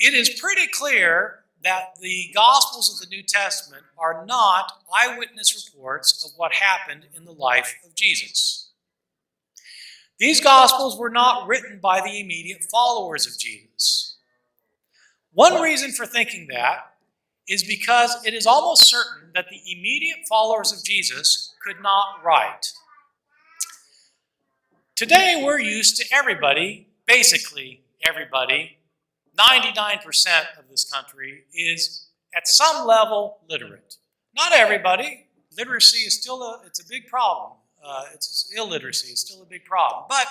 it is pretty clear that the Gospels of the New Testament are not eyewitness reports of what happened in the life of Jesus. These Gospels were not written by the immediate followers of Jesus. One reason for thinking that is because it is almost certain that the immediate followers of Jesus could not write. Today we're used to everybody, basically everybody, 99% of this country is at some level literate. Not everybody. Literacy is still it's a big problem. Illiteracy is still a big problem. But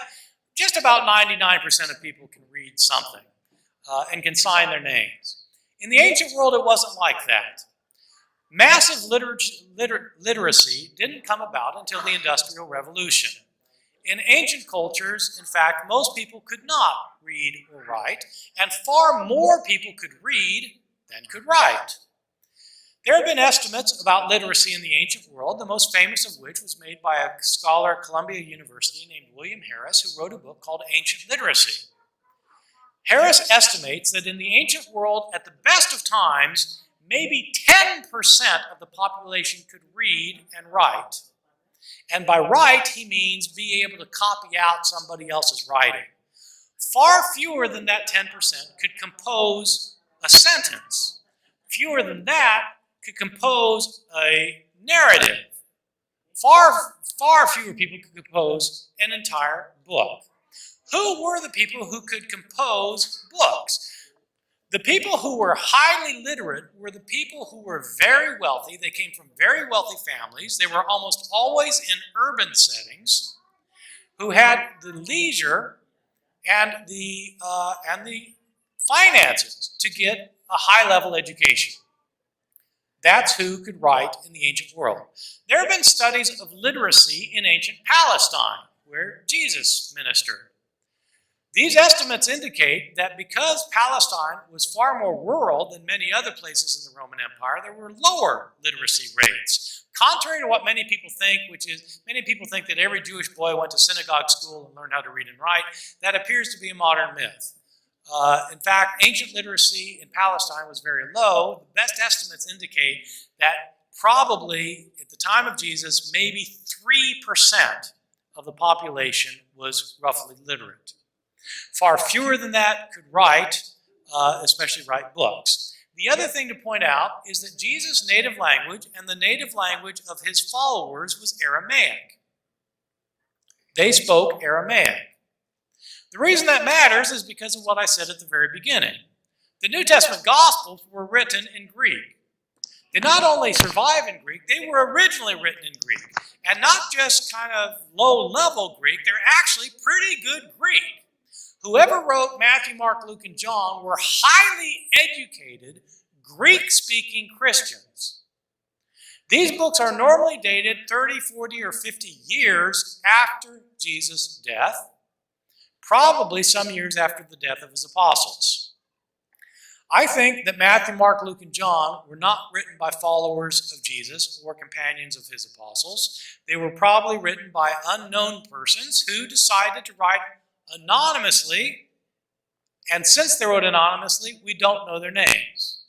just about 99% of people can read something and can sign their names. In the ancient world, it wasn't like that. Massive literacy didn't come about until the Industrial Revolution. In ancient cultures, in fact, most people could not read or write, and far more people could read than could write. There have been estimates about literacy in the ancient world, the most famous of which was made by a scholar at Columbia University named William Harris, who wrote a book called Ancient Literacy. Harris estimates that in the ancient world, at the best of times, maybe 10% of the population could read and write. And by write, he means be able to copy out somebody else's writing. Far fewer than that 10% could compose a sentence. Fewer than that could compose a narrative. Far fewer people could compose an entire book. Who were the people who could compose books? The people who were highly literate were the people who were very wealthy. They came from very wealthy families. They were almost always in urban settings, who had the leisure and the finances to get a high-level education. That's who could write in the ancient world. There have been studies of literacy in ancient Palestine, where Jesus ministered. These estimates indicate that because Palestine was far more rural than many other places in the Roman Empire, there were lower literacy rates. Contrary to what many people think, which is many people think that every Jewish boy went to synagogue school and learned how to read and write, that appears to be a modern myth. In fact, ancient literacy in Palestine was very low. The best estimates indicate that probably at the time of Jesus, maybe 3% of the population was roughly literate. Far fewer than that could write, especially write books. The other thing to point out is that Jesus' native language and the native language of his followers was Aramaic. They spoke Aramaic. The reason that matters is because of what I said at the very beginning. The New Testament Gospels were written in Greek. They not only survive in Greek, they were originally written in Greek. And not just kind of low-level Greek, they're actually pretty good Greek. Whoever wrote Matthew, Mark, Luke, and John were highly educated, Greek-speaking Christians. These books are normally dated 30, 40, or 50 years after Jesus' death, probably some years after the death of his apostles. I think that Matthew, Mark, Luke, and John were not written by followers of Jesus or companions of his apostles. They were probably written by unknown persons who decided to write anonymously, and since they wrote anonymously, we don't know their names.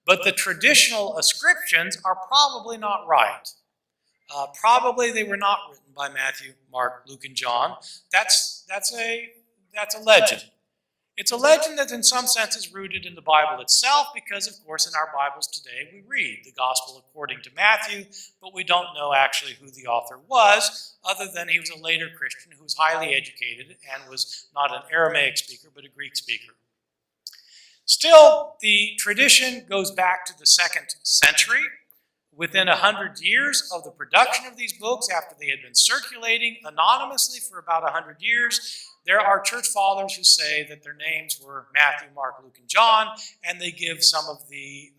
But the traditional ascriptions are probably not right. Probably they were not written by Matthew, Mark, Luke, and John. That's a legend. It's a legend that in some sense is rooted in the Bible itself because, of course, in our Bibles today we read the Gospel according to Matthew, but we don't know actually who the author was, other than he was a later Christian who was highly educated and was not an Aramaic speaker, but a Greek speaker. Still, the tradition goes back to the 2nd century. Within 100 years of the production of these books, after they had been circulating anonymously for about 100 years, there are church fathers who say that their names were Matthew, Mark, Luke, and John, and they give some of the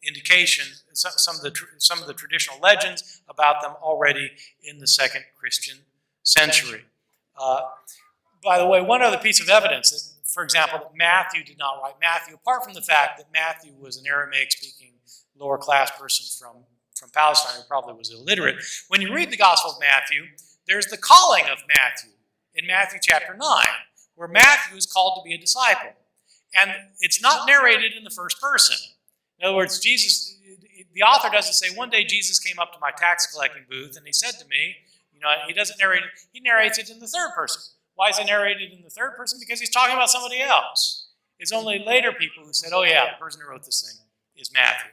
indication, some of the traditional legends about them already in the 2nd Christian century. By the way, one other piece of evidence that, for example, that Matthew did not write Matthew, apart from the fact that Matthew was an Aramaic-speaking lower-class person from Palestine who probably was illiterate. When you read the Gospel of Matthew, there's the calling of Matthew in Matthew chapter 9, where Matthew is called to be a disciple. And it's not narrated in the first person. In other words, the author doesn't say, one day Jesus came up to my tax collecting booth and he said to me, he doesn't narrate it, he narrates it in the third person. Why is it narrated in the third person? Because he's talking about somebody else. It's only later people who said, oh yeah, the person who wrote this thing is Matthew.